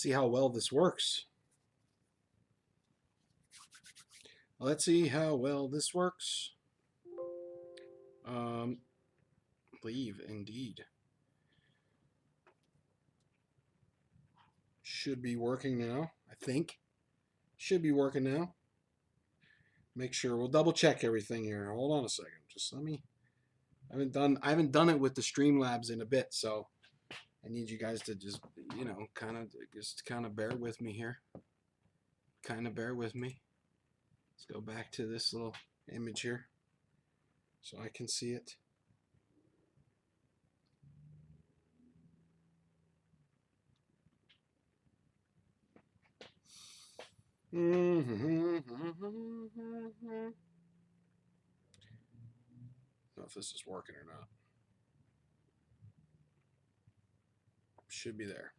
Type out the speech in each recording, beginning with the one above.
see how well this works. Let's see how well this works. Leave, indeed. Should be working now, I think. Should be working now. Make sure we'll double check everything here. Hold on a second. Just let me. I haven't done it with the Streamlabs in a bit, so I need you guys to just kind of bear with me here. Kind of bear with me. Let's go back to this little image here so I can see it. Don't know if this is working or not. Should be there.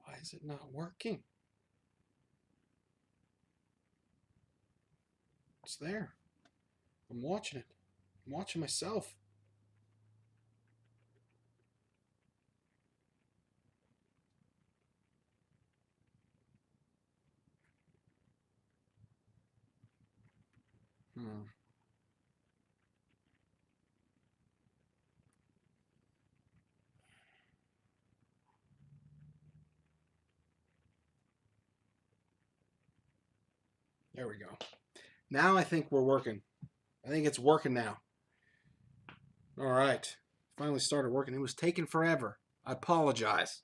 Why is it not working? It's there. I'm watching it. I'm watching myself. There we go. Now I think we're working. I think it's working now. All right. Finally started working. It was taking forever. I apologize.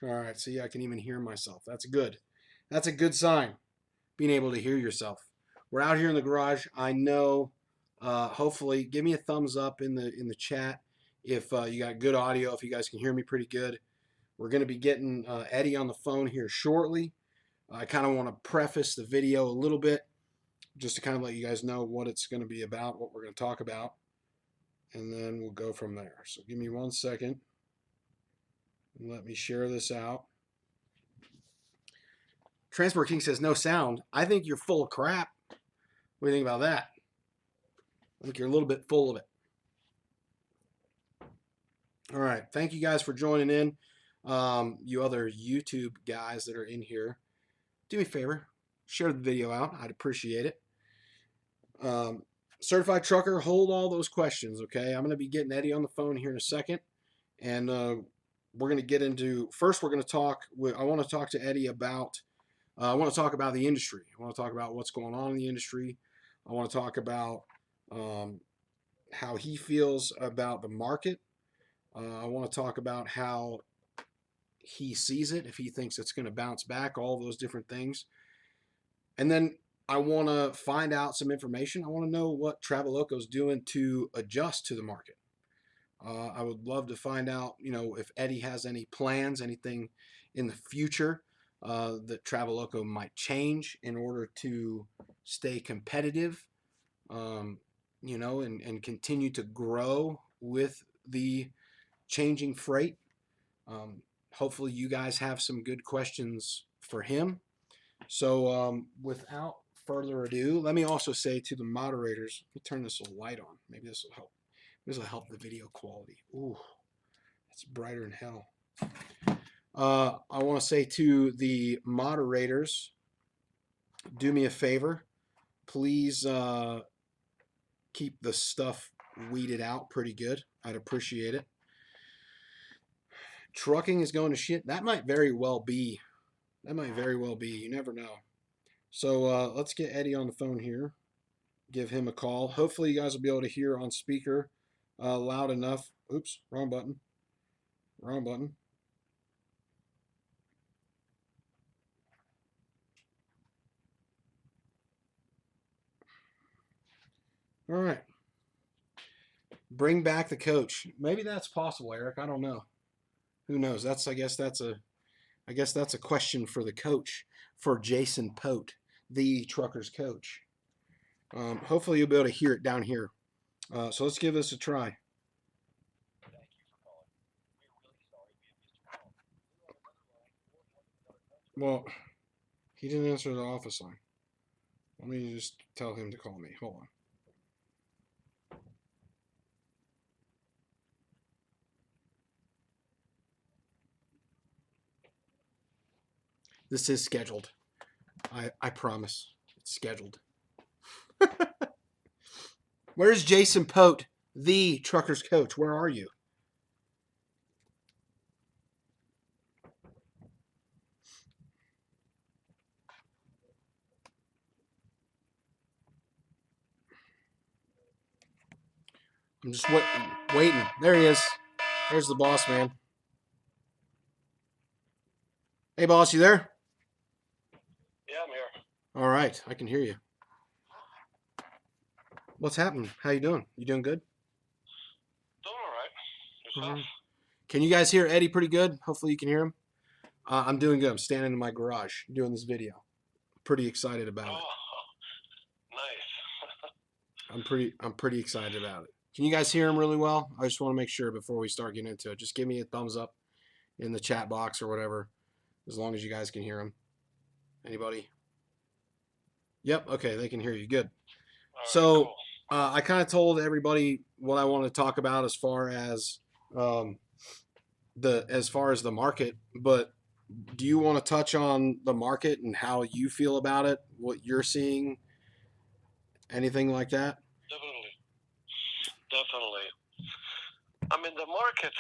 All right. See, I can even hear myself. That's good. That's a good sign, being able to hear yourself. We're out here in the garage. I know. Hopefully, give me a thumbs up in the chat if you got good audio, if you guys can hear me pretty good. We're going to be getting Eddie on the phone here shortly. I kind of want to preface the video a little bit just to kind of let you guys know what it's going to be about, what we're going to talk about, and then we'll go from there. So give me 1 second and let me share this out. Transport King says no sound. I think you're full of crap. What do you think about that? I think you're a little bit full of it. All right. Thank you guys for joining in. You other YouTube guys that are in here, do me a favor, share the video out. I'd appreciate it. Certified trucker, hold all those questions, okay? I'm going to be getting Eddie on the phone here in a second, and we're going to get into, first we're going to talk, I want to talk to Eddie about, I want to talk about the industry. I want to talk about what's going on in the industry. I want to talk about how he feels about the market. I want to talk about how he sees it, if he thinks it's going to bounce back, all those different things. And then I want to find out some information. I want to know what Traveloko is doing to adjust to the market. I would love to find out, if Eddie has any plans, anything in the future that Traveloko might change in order to stay competitive, and continue to grow with the changing freight. Hopefully you guys have some good questions for him. So without further ado, let me also say to the moderators, let me turn this little light on. Maybe this will help. This will help the video quality. Ooh, it's brighter than hell. I want to say to the moderators, do me a favor. Please keep the stuff weeded out pretty good. I'd appreciate it. Trucking is going to shit. That might very well be. That might very well be. You never know. So let's get Eddie on the phone here. Give him a call. Hopefully you guys will be able to hear on speaker loud enough. Oops, wrong button. Wrong button. All right. Bring back the coach. Maybe that's possible, Eric. I don't know. Who knows? I guess that's a question for the coach, for Jason Pote, the truckers coach. Hopefully you'll be able to hear it down here. So let's give this a try. Well, he didn't answer the office line. Let me just tell him to call me. Hold on. This is scheduled. I promise. It's scheduled. Where's Jason Pote, the trucker's coach? Where are you? I'm just waiting. There he is. There's the boss man. Hey, boss, you there? Yeah, I'm here. All right, I can hear you. What's happening? How you doing? You doing good? Doing all right. Yourself? Can you guys hear Eddie pretty good? Hopefully you can hear him. I'm doing good. I'm standing in my garage doing this video. Pretty excited about it. Nice. I'm pretty excited about it. Can you guys hear him really well? I just want to make sure before we start getting into it. Just give me a thumbs up in the chat box or whatever, as long as you guys can hear him. Anybody? Yep. Okay, they can hear you. Good. All So right, cool. I kind of told everybody what I want to talk about as far as the market, but do you want to touch on the market and how you feel about it, what you're seeing, anything like that? Definitely. Definitely. I mean, the market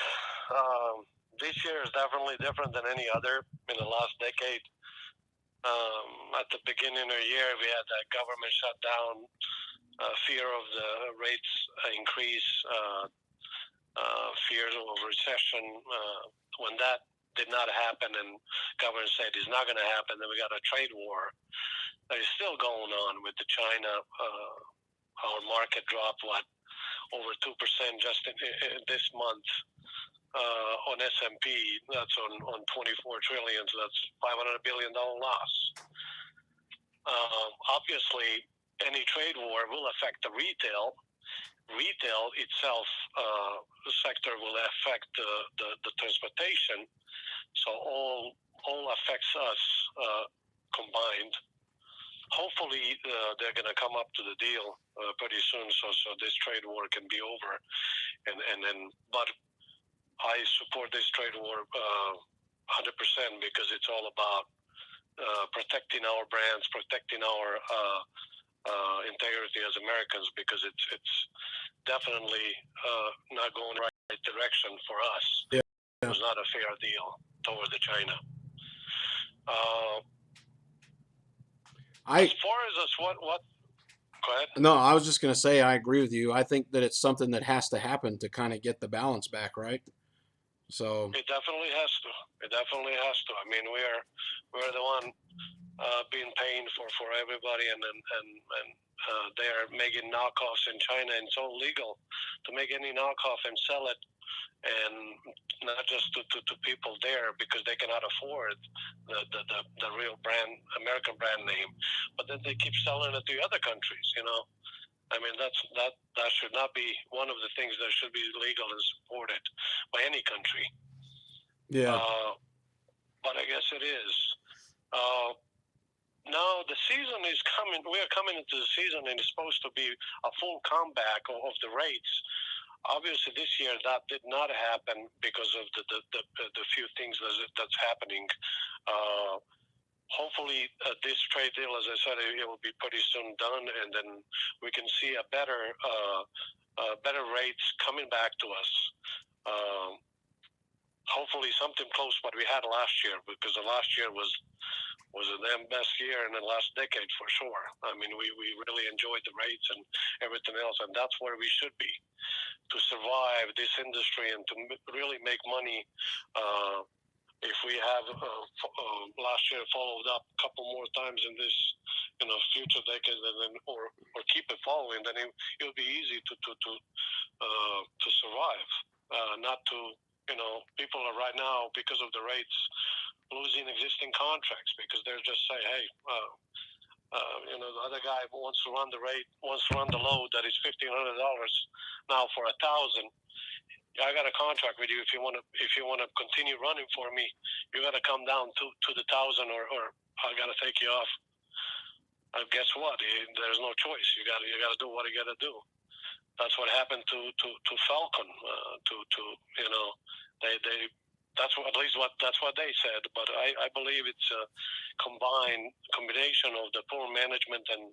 this year is definitely different than any other in the last decade. At the beginning of the year, we had that government shutdown, fear of the rates increase, fears of recession. When that did not happen and government said it's not going to happen, then we got a trade war that is still going on with the China. Our market dropped, over 2% just in this month on S&P. That's on 24 trillion, so that's $500 billion loss. Obviously, any trade war will affect the retail. Retail itself, the sector will affect the transportation. So all affects us combined. Hopefully, they're going to come up to the deal pretty soon, so this trade war can be over. And then, but I support this trade war 100% because it's all about protecting our brands, protecting our integrity as Americans, because it's definitely not going the right direction for us. Yeah. It was not a fair deal toward the China. As far as us, what? Go ahead. No, I was just gonna say I agree with you. I think that it's something that has to happen to kind of get the balance back, right? So it definitely has to. It definitely has to. I mean, we're the one being paying for everybody, and they are making knockoffs in China, and it's all legal to make any knockoff and sell it, and not just to people there because they cannot afford the real brand, American brand name, but then they keep selling it to other countries. I mean, that should not be one of the things that should be legal and supported by any country. yeah. But I guess it is. Now the season is coming. We are coming into the season, and it's supposed to be a full comeback of the rates. Obviously, this year that did not happen because of the few things that's happening. Hopefully, this trade deal, as I said, it will be pretty soon done, and then we can see a better rates coming back to us. Hopefully, something close to what we had last year, because the last year was the damn best year in the last decade for sure. I mean, we really enjoyed the rates and everything else, and that's where we should be to survive this industry and to really make money. If we have last year followed up a couple more times in this, future decades, and then or keep it following, then it'll be easy to survive. Not to people are right now because of the rates losing existing contracts because they're just saying, hey, The other guy wants to run the rate, wants to run the load that is $1,500 now for 1,000. I got a contract with you. If you want to continue running for me, you got to come down to the 1,000, or I got to take you off. Guess what? There's no choice. You got to do what you got to do. That's what happened to Falcon. They that's what, at least that's what they said. But I believe it's a combination of the poor management and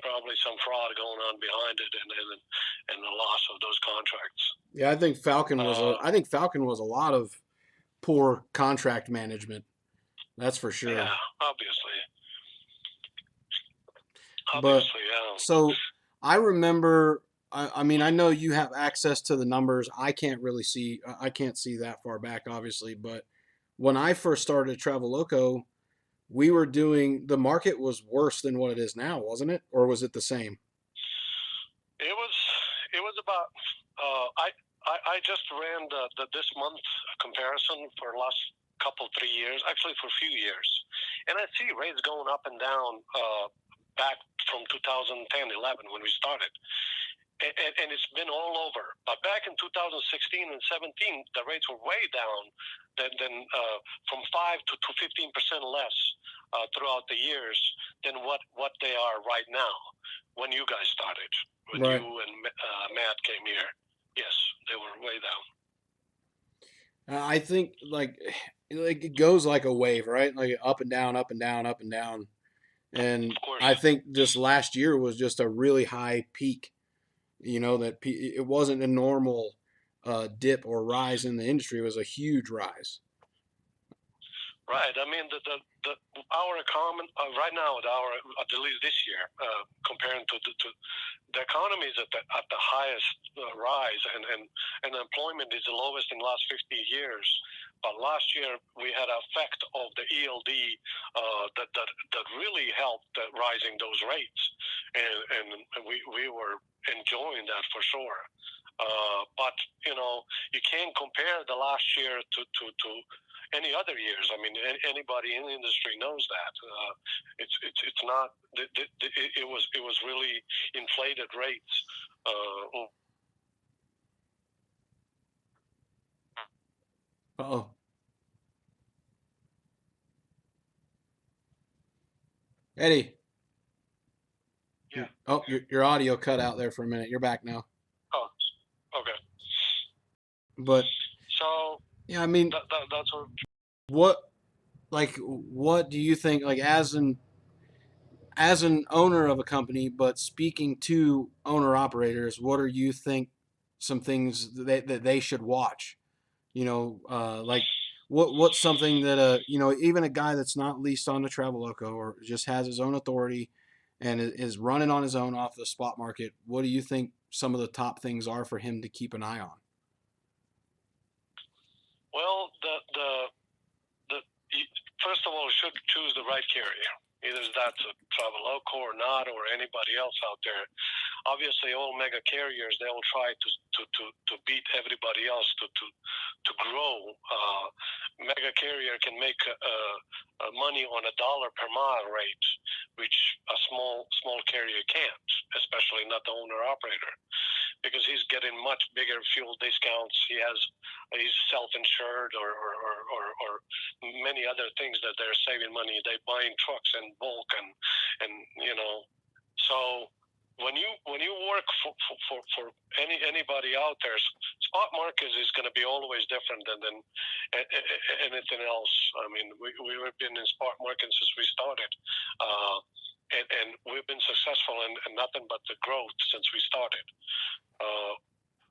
probably some fraud going on behind it, and the loss of those contracts. Yeah, I think Falcon was a lot of poor contract management. That's for sure. Yeah, obviously, But yeah. so I remember. I mean, I know you have access to the numbers. I can't really see. I can't see that far back, obviously. But when I first started Traveloko, we were doing the market was worse than what it is now, wasn't it? Or was it the same? It was about. I just ran the this month comparison for the last couple 3 years, actually for a few years, and I see rates going up and down back from 2010, 11 when we started. And it's been all over. But back in 2016 and 17, the rates were way down than from 5 to 15% less throughout the years than what they are right now. When you guys started, when Right. you and Matt came here, yes, they were way down. I think like it goes like a wave, right? Like up and down, up and down, up and down. And Of course. I think just last year was just a really high peak. It wasn't a normal dip or rise in the industry. It was a huge rise. Right. I mean, our economy right now, at least this year, comparing to the economy is at the highest rise, and employment is the lowest in the last 50 years. But last year we had an effect of the ELD that really helped rising those rates, and we were enjoying that for sure. But you can't compare the last year to any other years. I mean, anybody in the industry knows that. It's not. It was really inflated rates. Oh, Eddie. Yeah. Your audio cut out there for a minute. You're back now. Oh, okay. But So yeah, I mean, that's what. what what do you think? Like as an owner of a company, but speaking to owner operators, what are you think some things that they should watch? Like what's something that even a guy that's not leased on the Traveloko or just has his own authority and is running on his own off the spot market. What do you think some of the top things are for him to keep an eye on? Well, the first of all, you should choose the right carrier. Either that's a Traveloko or not, or anybody else out there. Obviously, all mega carriers, they'll try to beat everybody else to grow. Mega carrier can make money on $1 per mile rate, which a small carrier can't, especially not the owner operator, because he's getting much bigger fuel discounts. He's self-insured or many other things that they're saving money. They're buying trucks in bulk and so when you work for anybody out there, spot market is going to be always different than anything else. I mean, we've been in spot market since we started, and we've been successful in nothing but the growth since we started.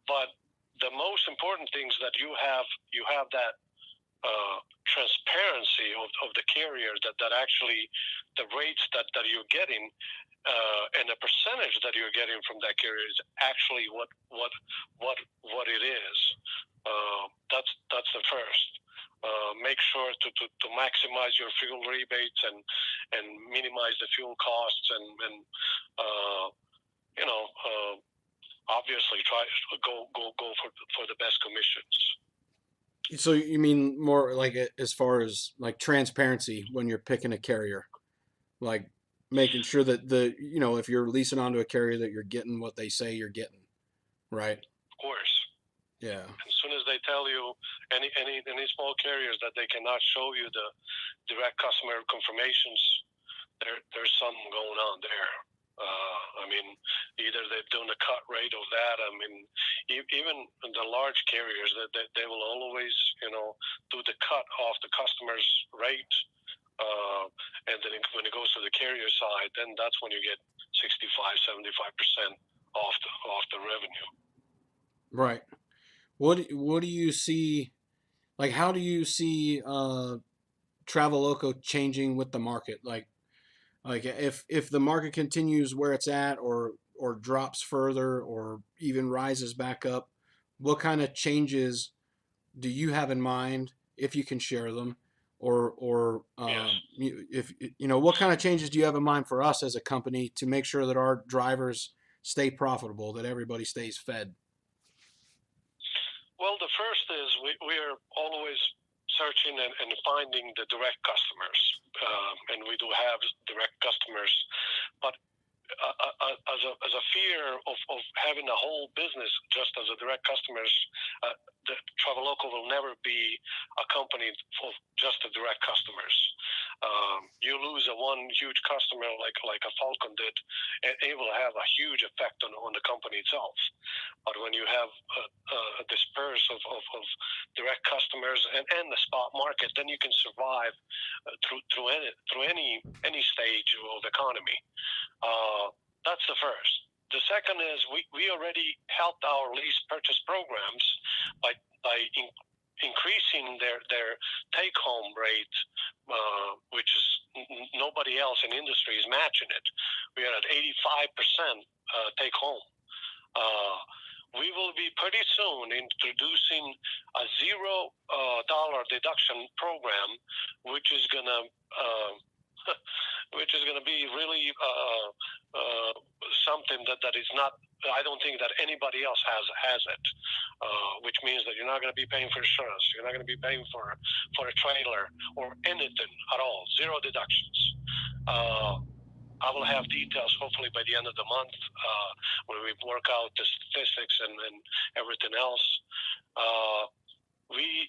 But the most important thing is that you have that transparency of the carrier, that actually the rates that you're getting and the percentage that you're getting from that carrier is actually what it is. That's the first. Make sure to maximize your fuel rebates and minimize the fuel costs and obviously try to go for the best commissions. So you mean more like as far as like transparency when you're picking a carrier, like making sure that if you're leasing onto a carrier that you're getting what they say you're getting, right? Of course. Yeah. As soon as they tell you any small carriers that they cannot show you the direct customer confirmations, there's something going on there. I mean, either they're doing the cut rate of that. I mean, even the large carriers, they will always, do the cut off the customer's rate. And then when it goes to the carrier side, then that's when you get 65-75% off the revenue. Right. What do you see? Like, how do you see Traveloko changing with the market? Like if the market continues where it's at, or drops further, or even rises back up, what kind of changes do you have in mind, if you can share them, or Yes. if what kind of changes do you have in mind for us as a company to make sure that our drivers stay profitable, that everybody stays fed? Well, the first is we are always searching and finding the direct customers, and we do have direct customers, but as a fear of having a whole business just as a direct customers, the Traveloko will never be a company for just the direct customers. You lose a one huge customer like a Falcon did, and it will have a huge effect on the company itself. But when you have a disperse of direct customers and the spot market, then you can survive through any stage of economy. That's the first. The second is we already helped our lease purchase programs by increasing their take home rate, which is nobody else in the industry is matching it. We are at 85% take home. We will be pretty soon introducing a $0 deduction program, which is gonna be really something that is not. I don't think that anybody else has it. Which means that you're not going to be paying for insurance. You're not going to be paying for a trailer or anything at all. Zero deductions. I will have details hopefully by the end of the month when we work out the statistics and everything else. We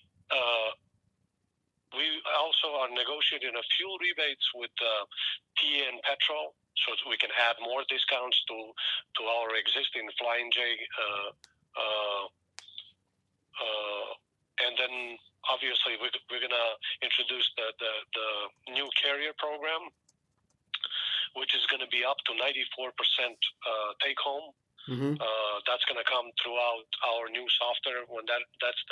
also are negotiating a fuel rebates with PA and Petrol, so we can add more discounts to our existing Flying J. And then obviously we're going to introduce the new carrier program, which is going to be up to 94% take home. Mm-hmm. That's going to come throughout our new software when that's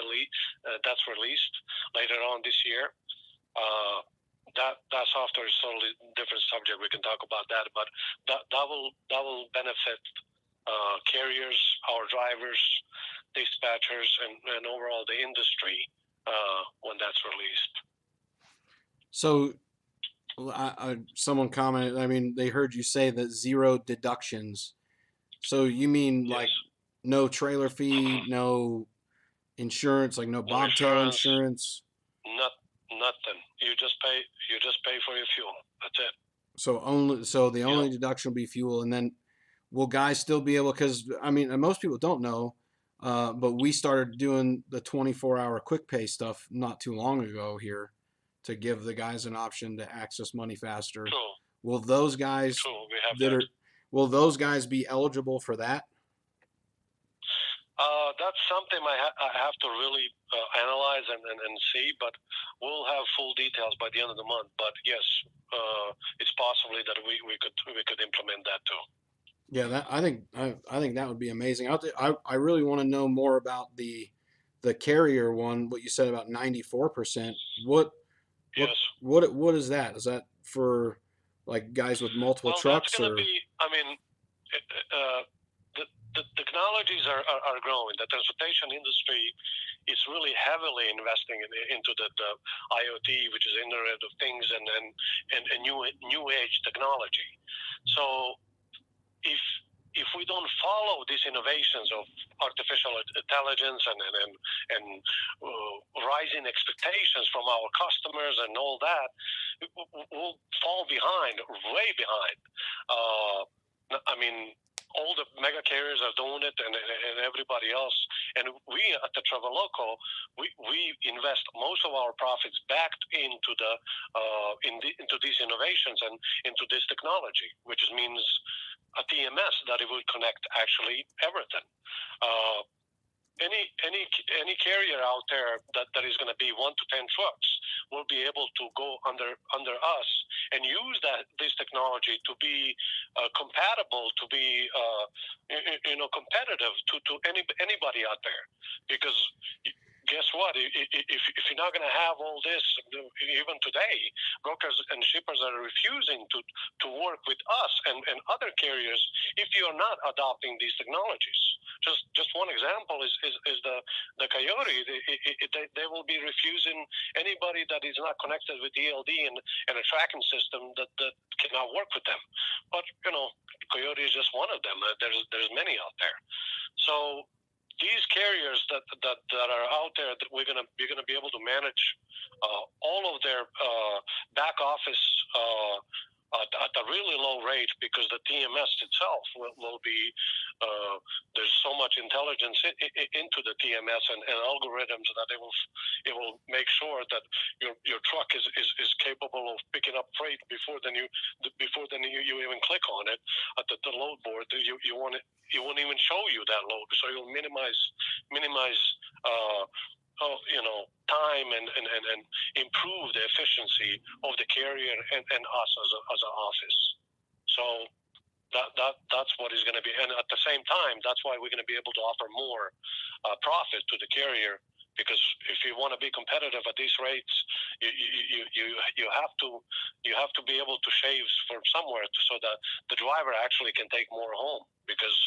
released later on this year. That software is totally different subject. We can talk about that, but that will benefit carriers, our drivers, dispatchers, and overall the industry when that's released. So, someone commented. I mean, they heard you say that zero deductions. So you mean Yes. like no trailer fee, no insurance, like no bobtail insurance? Nothing. You just pay for your fuel. That's it. So the only deduction will be fuel, and then will guys still be able? Because I mean, most people don't know, but we started doing the 24-hour quick pay stuff not too long ago here to give the guys an option to access money faster. True. Will those guys will those guys be eligible for that? That's something I have to really analyze and see, but we'll have full details by the end of the month. But yes, it's possibly that we could implement that too. Yeah, I think that would be amazing. I really want to know more about the carrier one. What you said about 94%. What is that? Is that for like guys with multiple trucks? That's going to be. I mean, the technologies are growing. The transportation industry is really heavily investing into the IoT, which is Internet of Things, and new age technology. So if we don't follow these innovations of artificial intelligence and rising expectations from our customers and all that, we'll fall behind behind, way behind. I mean, all the mega carriers are doing it, and everybody else. And we at the Traveloko, we invest most of our profits back into into these innovations and into this technology, which means a TMS that it will connect actually everything. Uh, any carrier out there that is going to be 1 to 10 trucks will be able to go under us and use this technology to be compatible, to be competitive to anybody out there, because guess what? If you're not going to have all this, even today, brokers and shippers are refusing to work with us and other carriers if you are not adopting these technologies. Just one example is the Coyote. They will be refusing anybody that is not connected with ELD and a tracking system that cannot work with them. But Coyote is just one of them. There's many out there. So these carriers that are out there, that we're gonna be able to manage all of their back office at a really low rate, because the TMS itself will be there's so much intelligence into the TMS and algorithms that it will make sure that your truck is capable of picking up freight before then you even click on it at the load board. You won't even show you that load, so you'll minimize time and improve the efficiency of the carrier and us as an office. So that's what is going to be, and at the same time, that's why we're going to be able to offer more profit to the carrier, because if you want to be competitive at these rates, you have to be able to shave from somewhere so that the driver actually can take more home, because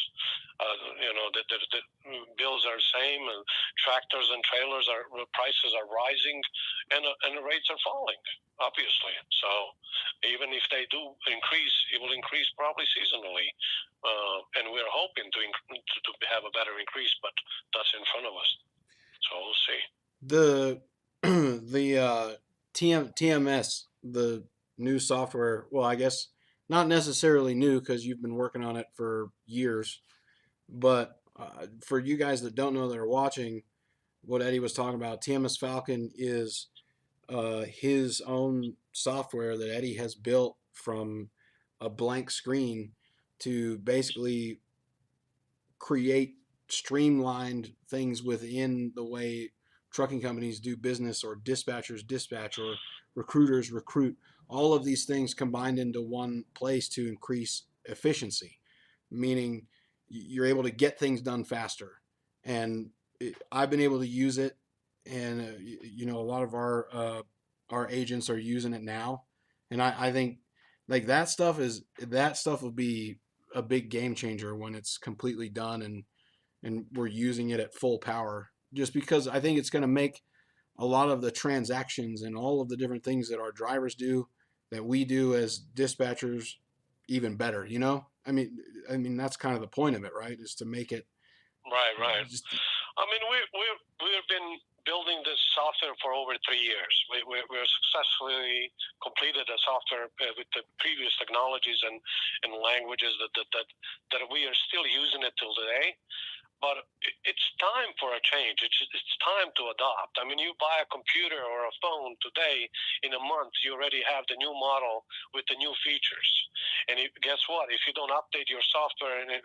the bills are the same, and tractors and trailers prices are rising, and the rates are falling, obviously. So even if they do increase, it will increase probably seasonally, and we're hoping to have a better increase, but that's in front of us. So we'll see. The TMS, the new software. Well, I guess not necessarily new because you've been working on it for years. But for you guys that don't know that are watching, what Eddie was talking about, TMS Falcon is his own software that Eddie has built from a blank screen to basically create streamlined things within the way trucking companies do business, or dispatchers dispatch, or recruiters recruit. All of these things combined into one place to increase efficiency, meaning you're able to get things done faster. And I've been able to use it, and a lot of our agents are using it now, and I think like that stuff will be a big game changer when it's completely done and we're using it at full power. Just because I think it's going to make a lot of the transactions and all of the different things that our drivers do, that we do as dispatchers, even better. I mean that's kind of the point of it, right? Is to make it right. just. I mean, we've been building this software for over 3 years. We're successfully completed a software with the previous technologies and languages that we are still using it till today. But it's time for a change. It's time to adopt. I mean, you buy a computer or a phone today, in a month, you already have the new model with the new features. And guess what? If you don't update your software in 10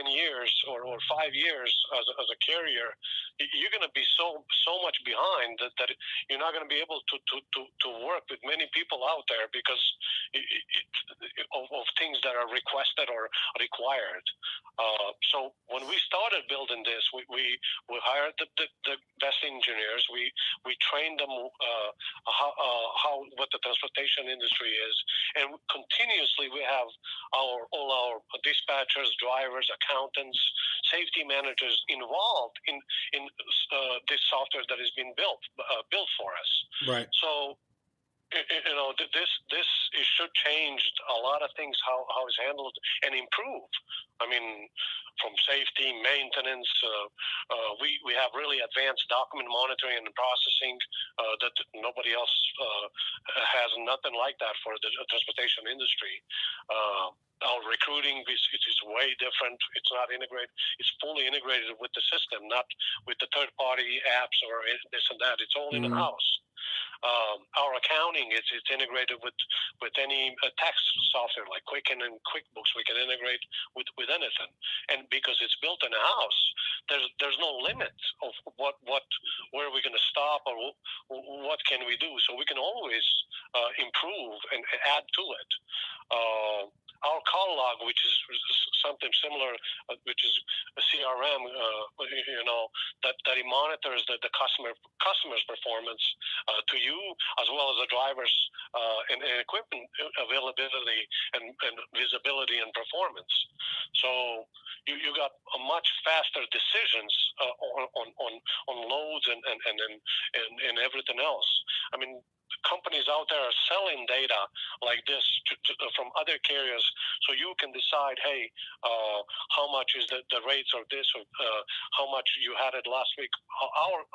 years or 5 years as a carrier, you're going to be so much behind that you're not going to be able to work with many people out there, because of things that are requested or required. So when we started building this, we hired the best engineers. We trained them what the transportation industry is, and continuously we have all our dispatchers, drivers, accountants, safety managers involved in this software that has been built for us. Right. So this it should change a lot of things how it's handled and improve. I mean, from safety, maintenance, we have really advanced document monitoring and processing that nobody else has. Nothing like that for the transportation industry. Our recruiting is way different. It's not integrated. It's fully integrated with the system, not with the third party apps or this and that. It's all in Mm-hmm. house. Our accounting it's integrated with any tax software like Quicken and QuickBooks. We can integrate with anything, and because it's built in a house, there's no limit of what where we're going to stop or what can we do. So we can always improve and add to it. Our call log, which is something similar, which is a CRM, that it monitors the customer's performance to you as well as the drivers and equipment availability and visibility and performance. So you got a much faster decisions on loads and everything else. I mean, companies out there are selling data like this from other carriers, so you can decide, hey, how much is the rates or this, or how much you had it last week. Our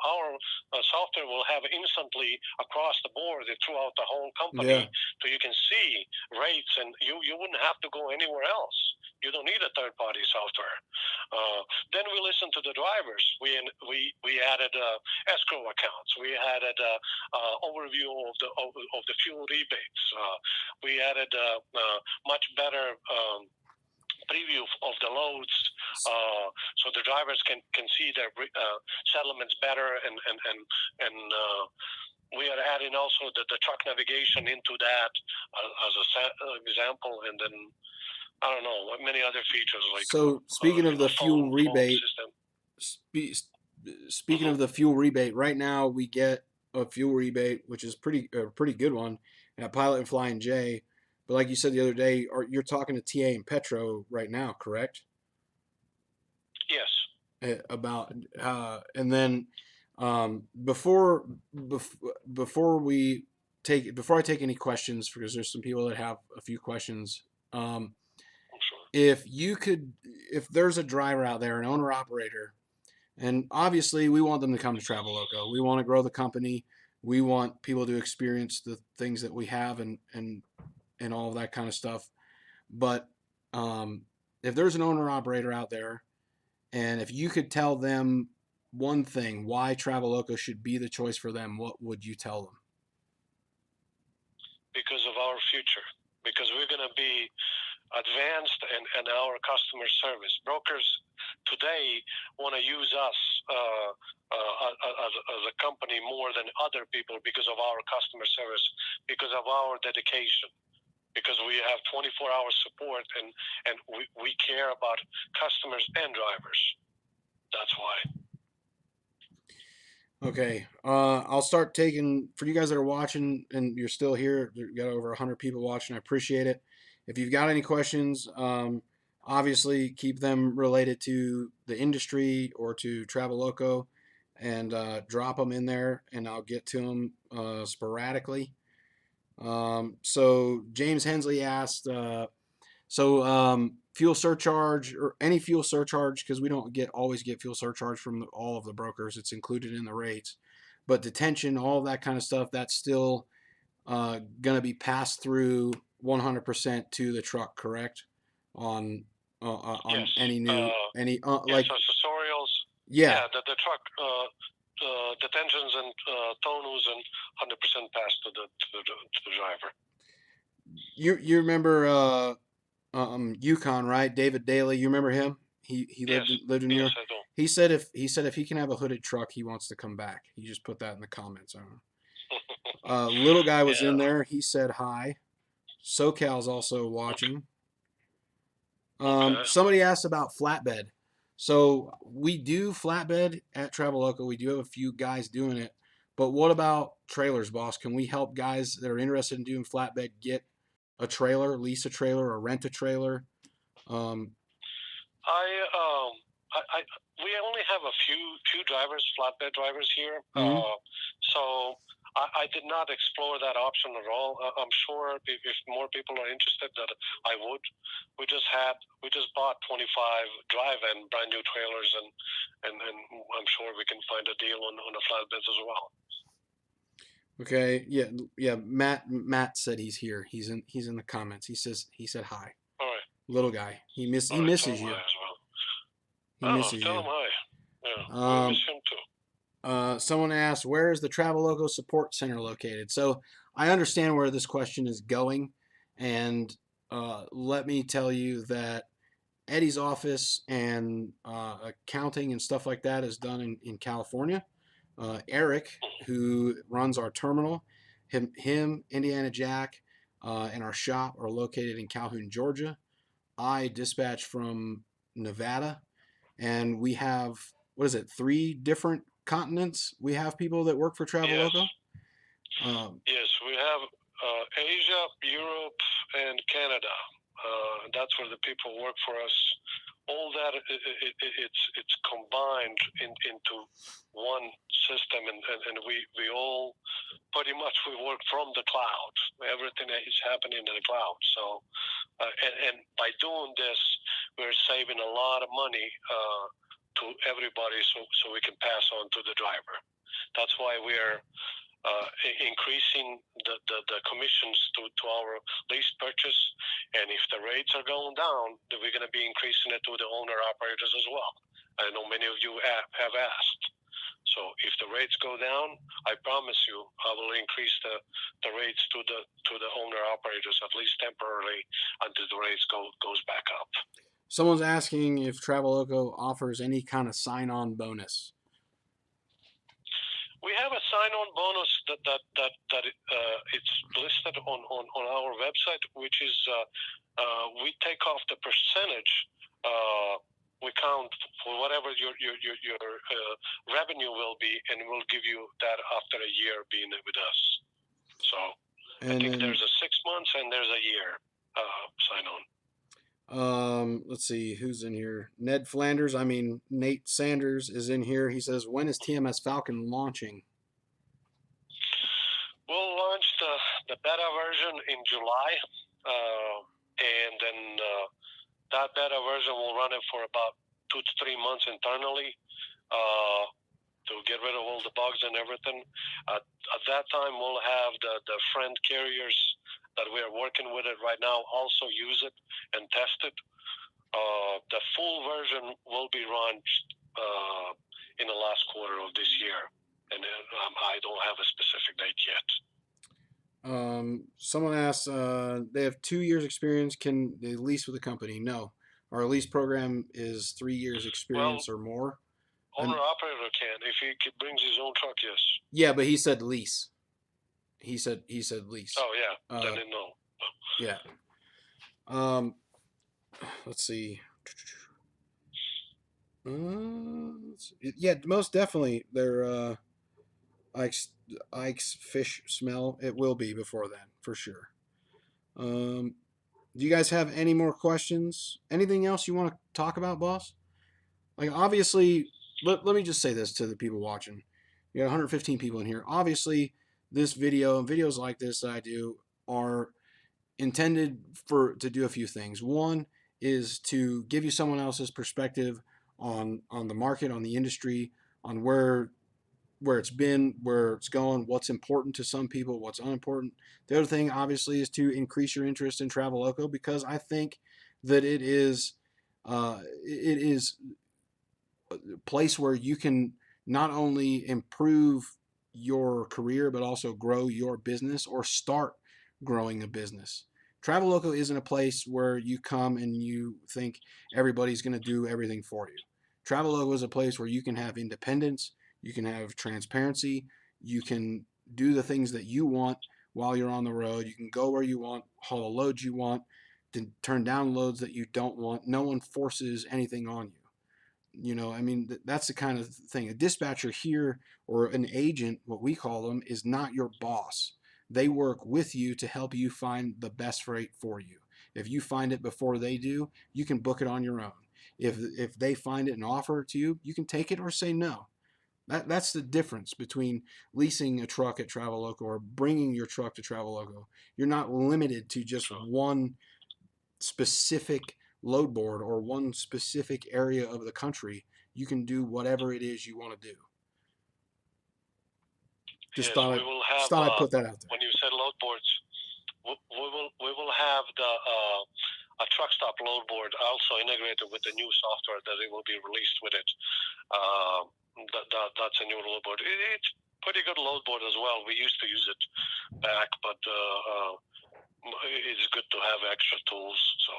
software will have instantly across the board throughout the whole company, Yeah. so you can see rates, and you wouldn't have to go anywhere else. You don't need a third-party software. Then we listen to the drivers. We added escrow accounts. We added overview of the fuel rebates. We added much better preview of the loads, so the drivers can see their settlements better, and we are adding also the truck navigation into that as an example, and then I don't know many other features like So speaking of the fuel phone rebate, system. speaking of the fuel rebate, right now we get a fuel rebate, which is a pretty good one at Pilot and Flying J. But like you said the other day, you're talking to TA and Petro right now, correct? Yes. About and then before before I take any questions, because there's some people that have a few questions. Sure. If there's a driver out there, an owner operator, and obviously we want them to come to Traveloko. We want to grow the company. We want people to experience the things that we have and all of that kind of stuff. But if there's an owner operator out there, and if you could tell them one thing why Traveloko should be the choice for them, what would you tell them? Because of our future. Because we're going to be advanced and our customer service. Brokers today want to use us as a company more than other people because of our customer service, because of our dedication, because we have 24-hour support, and we care about customers and drivers. That's why. Okay, I'll start taking for you guys that are watching and you're still here. We've got over 100 people watching. I appreciate it. If you've got any questions, obviously keep them related to the industry or to Traveloko, and drop them in there, and I'll get to them sporadically. So James Hensley asked, fuel surcharge or any fuel surcharge, because we don't always get fuel surcharge from all of the brokers. It's included in the rates, but detention, all of that kind of stuff, that's still going to be passed through 100% to the truck, correct? On Yes. any new any like accessorials. Yeah. The truck detentions and tonus and 100% pass to the driver. You remember Yukon, right? David Daly, you remember him? He lived in New York. I do. He said if he can have a hooded truck, he wants to come back. He just put that in the comments. I don't know. Little guy was in there. He said hi. SoCal's also watching. Somebody asked about flatbed. So we do flatbed at Traveloko. We do have a few guys doing it. But what about trailers, boss? Can we help guys that are interested in doing flatbed get a trailer, lease a trailer, or rent a trailer? we only have a few drivers, flatbed drivers here. Mhm. So I did not explore that option at all. I'm sure if more people are interested, that I would. We just bought 25 drive-in brand new trailers, and I'm sure we can find a deal on the flatbeds as well. Okay. Yeah. Yeah. Matt said he's here. He's in the comments. He said hi. All right. Little guy. He All right. Tell misses him you. hi as well. He Oh, misses tell you. him hi. Yeah, we Um, miss him too. Someone asked, where is the Traveloko Support Center located? So I understand where this question is going. And let me tell you that Eddie's office and accounting and stuff like that is done in California. Eric, who runs our terminal, Indiana Jack, and our shop are located in Calhoun, Georgia. I dispatch from Nevada, and we have, what is it, 3 different continents? We have people that work for Yes. Traveloko. Yes, we have Asia, Europe, and Canada. That's where the people work for us. All that it's combined into one system, and we all pretty much we work from the cloud. Everything is happening in the cloud. So, and by doing this, we're saving a lot of money to everybody, so we can pass on to the driver. That's why we're increasing the commissions to our lease purchase, and if the rates are going down, then we're going to be increasing it to the owner operators as well. I know many of you have asked. So if the rates go down, I promise you, I will increase the rates to the owner operators, at least temporarily, until the rates goes back up. Someone's asking if Traveloko offers any kind of sign-on bonus. We have a sign-on bonus that it's listed on our website, which is we take off the percentage. We count for whatever your revenue will be, and we'll give you that after a year being with us. So I think there's a 6 months and there's a year sign-on. Let's see who's in here. Nate Sanders is in here. He says, when is TMS Falcon launching? We'll launch the beta version in July, and then that beta version will run it for about 2 to 3 months internally to get rid of all the bugs and everything. At that time, we'll have the friend carriers that we are working with it right now also use it and test it. The full version will be launched in the last quarter of this year, and I don't have a specific date yet. Someone asks, they have 2 years experience. Can they lease with the company? No. Our lease program is 3 years experience or more. Owner operator can if he brings his own truck. Yes. Yeah, but he said lease. He said lease. Oh yeah, then no. Yeah. Let's see. Yeah, most definitely. They're Ike's fish smell. It will be before then for sure. Do you guys have any more questions? Anything else you want to talk about, boss? Like, obviously, let me just say this to the people watching. You got 115 people in here. Obviously, this video and videos like this that I do are intended to do a few things. One is to give you someone else's perspective on the market, on the industry, on where it's been, where it's going, what's important to some people, what's unimportant. The other thing, obviously, is to increase your interest in Traveloko, because I think that it is a place where you can not only improve your career but also grow your business or start growing a business. Traveloko isn't a place where you come and you think everybody's going to do everything for you. Traveloko is a place where you can have independence, you can have transparency, you can do the things that you want while you're on the road. You can go where you want, haul the loads you want, to turn down loads that you don't want. No one forces anything on you. You know, I mean, that's the kind of thing. A dispatcher here, or an agent, what we call them, is not your boss. They work with you to help you find the best rate for you. If you find it before they do, you can book it on your own. If they find it and offer it to you, you can take it or say no. That's the difference between leasing a truck at Traveloko or bringing your truck to Traveloko. You're not limited to just True. one specific load board or one specific area of the country. You can do whatever it is you want to do. Just Yes, we will have. thought I'd put that out there. When you said load boards, we will have the a truck stop load board also integrated with the new software that it will be released with it. That's a new load board. It's pretty good load board as well. We used to use it back, but it's good to have extra tools, so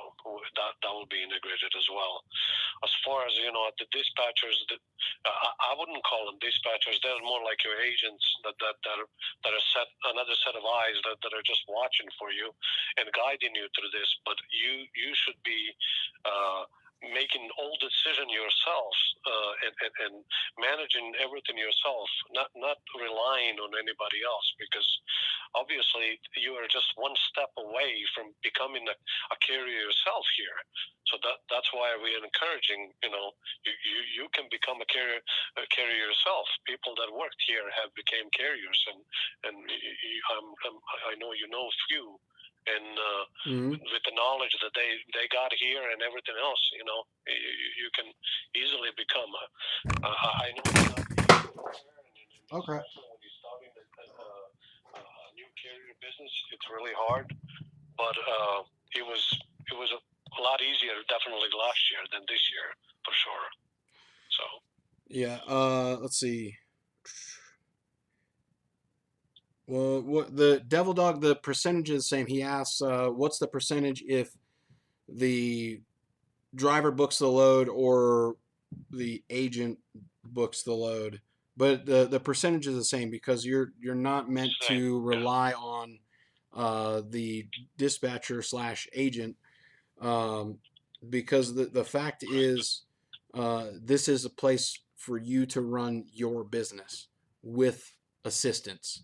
that will be integrated as well. As far as the dispatchers, I wouldn't call them dispatchers. They're more like your agents that are set another set of eyes that are just watching for you and guiding you through this. But you should be making all decision yourself and managing everything yourself, not relying on anybody else, because obviously you are just one step away from becoming a carrier yourself here. So that's why we're encouraging, you can become a carrier yourself. People that worked here have became carriers, and I know a few, and with the knowledge that they got here and everything else, you can easily become I know it's not Okay. when you're starting a new carrier business, it's really hard, but it was a lot easier definitely last year than this year for sure. So Yeah. Let's see. Well, what the Devil Dog, the percentage is the same. He asks, what's the percentage if the driver books the load or the agent books the load? But the percentage is the same because you're not meant same, to yeah. rely on the dispatcher slash agent, because the fact is, this is a place for you to run your business with assistance.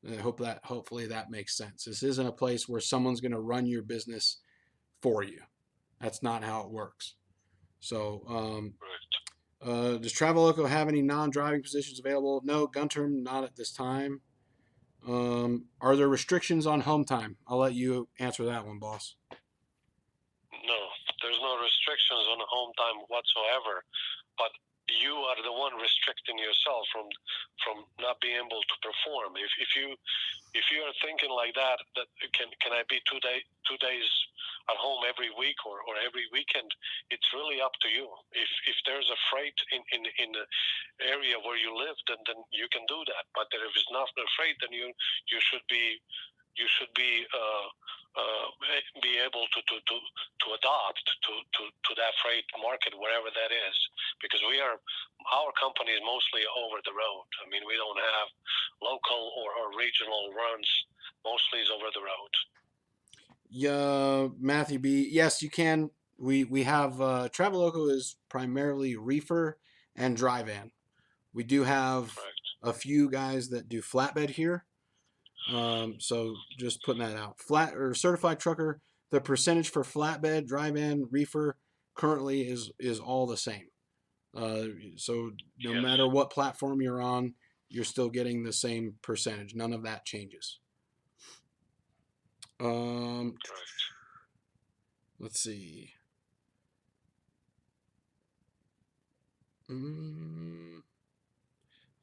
And hopefully that makes sense. This isn't a place where someone's going to run your business for you. That's not how it works. So, does Traveloko have any non-driving positions available? No, Gunterm, not at this time. Are there restrictions on home time? I'll let you answer that one, boss. No, there's no restrictions on home time whatsoever, but you are the one restricting yourself from not being able to perform. If you are thinking like that can I be 2 days at home every week or every weekend, it's really up to you. If there's a freight in the area where you live, then you can do that. But if it's not a freight, then you should be be able to adopt to that freight market wherever that is, because our company is mostly over the road. I mean, we don't have local or regional runs. Mostly is over the road. Yeah, Matthew B. Yes, you can. We have Traveloko is primarily reefer and dry van. We do have a few guys that do flatbed here. So just putting that out. Flat or certified trucker, the percentage for flatbed, dry van, reefer currently is all the same. So no Yes. matter what platform you're on, you're still getting the same percentage. None of that changes. Let's see.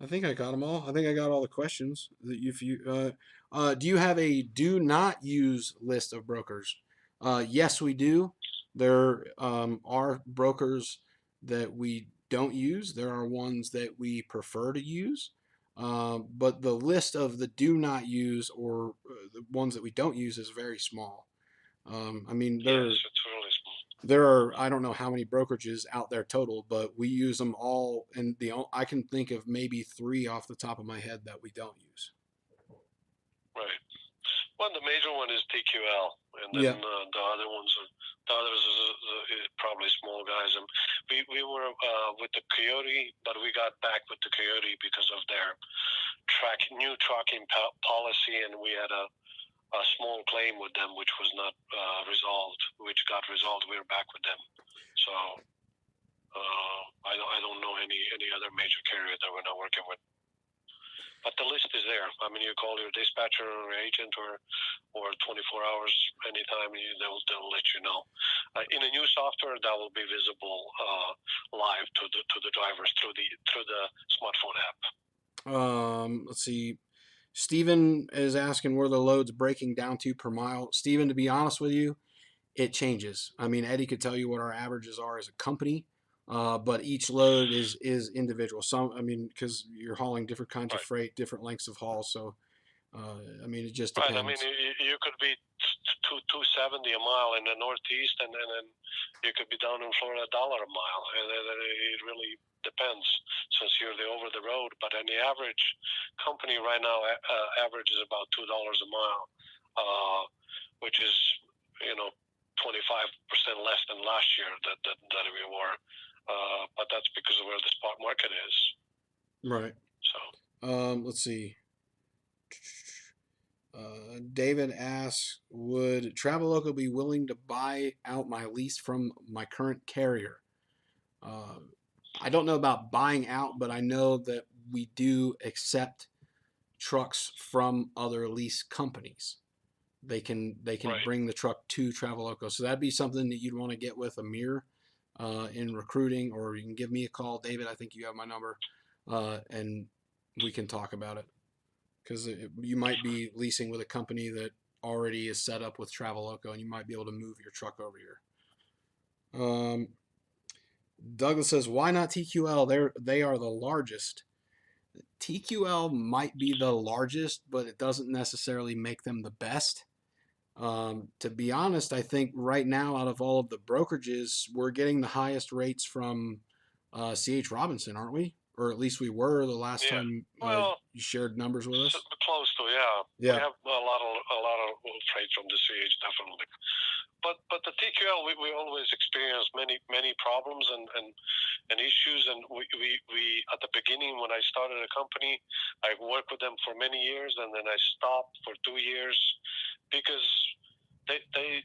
I think I got them all. I think I got all the questions. If you do you have a do not use list of brokers? Yes, we do. There are brokers that we don't use. There are ones that we prefer to use. But the list of the do not use or the ones that we don't use is very small. I mean, Yes, it's really small. there are, I don't know how many brokerages out there total, but we use them all, and I can think of maybe 3 off the top of my head that we don't use. Right. Well, the major one is TQL, and then Yeah. the others is probably small guys. And we were with the Coyote, but we got back with the Coyote because of their new tracking policy, and we had a small claim with them, which was not resolved, which got resolved. We were back with them. So I don't know any other major carrier that we're not working with. But the list is there. I mean, you call your dispatcher or agent or 24 hours anytime, they'll let you know. In a new software, that will be visible live to the drivers through the smartphone app. Let's see. Steven is asking where the load's breaking down to per mile. Steven, to be honest with you, it changes. I mean, Eddie could tell you what our averages are as a company, but each load is individual. Some, I mean, because you're hauling different kinds of Right. freight, different lengths of haul. So, I mean, it just Right. I mean, depends. you could be 270 a mile in the Northeast, and then you could be down in Florida $1 a mile, and it really depends since you're over the road. But on the average, company right now average is about $2 a mile, which is 25% less than last year that we were. But that's because of where the spot market is. Right. So. Let's see. David asks, would Traveloko be willing to buy out my lease from my current carrier? I don't know about buying out, but I know that we do accept trucks from other lease companies. They can Right. bring the truck to Traveloko, so that'd be something that you'd want to get with Amir in recruiting, or you can give me a call, David. I think you have my number, and we can talk about it because you might be leasing with a company that already is set up with Traveloko, and you might be able to move your truck over here. Douglas says, "Why not TQL? They are the largest." TQL might be the largest, but it doesn't necessarily make them the best. To be honest, I think right now, out of all of the brokerages, we're getting the highest rates from CH Robinson, aren't we? Or at least we were the last Yeah. time Well, you shared numbers with us. close to, yeah. We Yeah. have a lot of freight from the CH, definitely. But the TQL, we always experience many problems and issues, and we at the beginning when I started a company, I worked with them for many years, and then I stopped for 2 years because they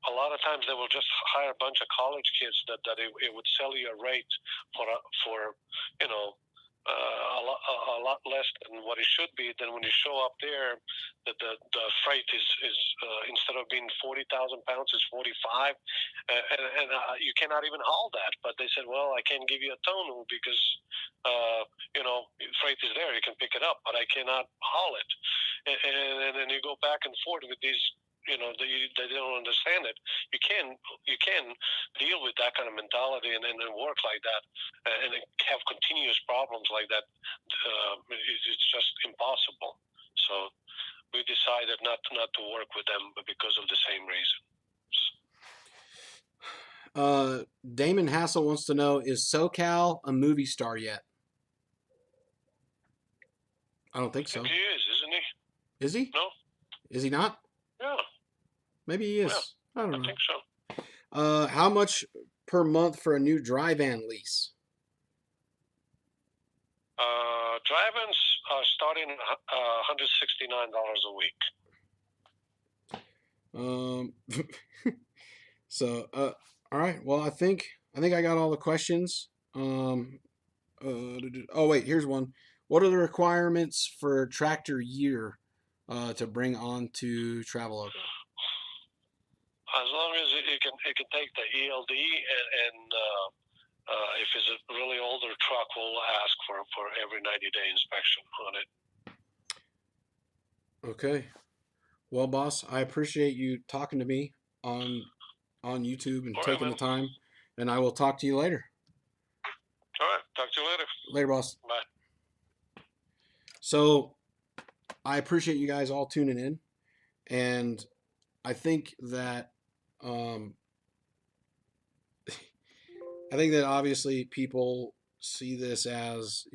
a lot of times they will just hire a bunch of college kids that it would sell you a rate for you know a lot less than what it should be. Then when you show up there, the freight is instead of being 40,000 pounds, is 45, and you cannot even haul that. But they said, well, I can't give you a tonneau because freight is there, you can pick it up, but I cannot haul it. And then you go back and forth with these. They don't understand it. You can deal with that kind of mentality and work like that and have continuous problems like that. It's just impossible. So we decided not to work with them, but because of the same reason. Damon Hassel wants to know, is SoCal a movie star yet? I don't think I think so. he is, isn't he? Is he? No. Is he not? Yeah. Maybe he is. Yeah. I don't I know. think so. How much per month for a new dry van lease? Drive-ins are starting $169 a week. So, all right. Well, I think I got all the questions. Oh wait, here's one. What are the requirements for tractor year to bring on to Traveloko? As long as it can take the ELD and if it's a really older truck, we'll ask for every 90-day inspection on it. Okay. Well, boss, I appreciate you talking to me on YouTube and All right, taking man. the time, and I will talk to you later. All right. Talk to you later. Later, boss. Bye. So, I appreciate you guys all tuning in, and I think that um, I think that obviously people see this as,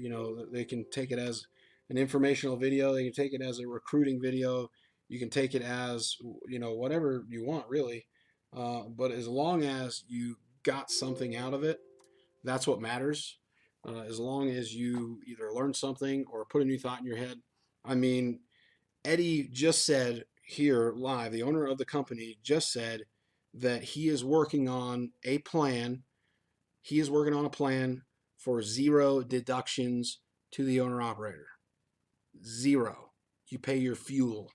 they can take it as an informational video, they can take it as a recruiting video, you can take it as, whatever you want, really. But as long as you got something out of it, that's what matters. As long as you either learn something or put a new thought in your head. I mean, Eddie just said here live, the owner of the company just said that he is working on a plan. he is working on a plan for 0 deductions to the owner operator. 0. You pay your fuel.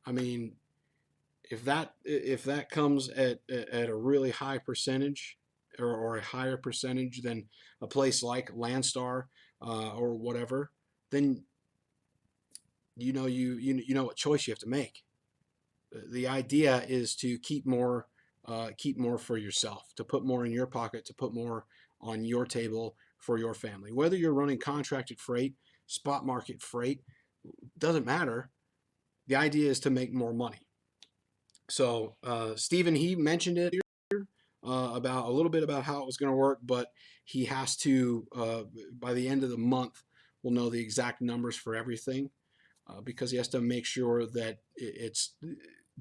I mean, if that comes at a really high percentage, or a higher percentage than a place like Landstar or whatever, then you know what choice you have to make. The idea is to keep more for yourself, to put more in your pocket, to put more on your table for your family. Whether you're running contracted freight, spot market freight, doesn't matter. The idea is to make more money. So Stephen, he mentioned it about a little bit about how it was going to work, but he has to by the end of the month we'll know the exact numbers for everything, because he has to make sure that it's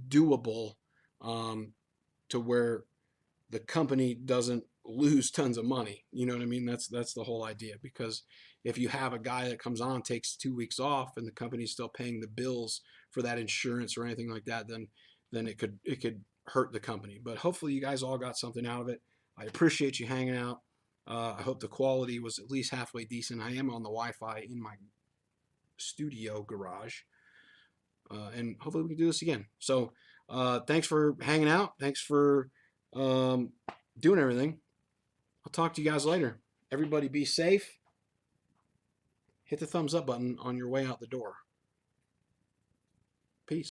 doable, to where the company doesn't lose tons of money. You know what I mean? That's the whole idea. Because if you have a guy that comes on, takes 2 weeks off, and the company's still paying the bills for that insurance or anything like that, then it could hurt the company. But hopefully you guys all got something out of it. I appreciate you hanging out. I hope the quality was at least halfway decent. I am on the Wi-Fi in my studio garage, and hopefully we can do this again. So thanks for hanging out. Thanks for doing everything. I'll talk to you guys later. Everybody be safe. Hit the thumbs up button on your way out the door. Peace.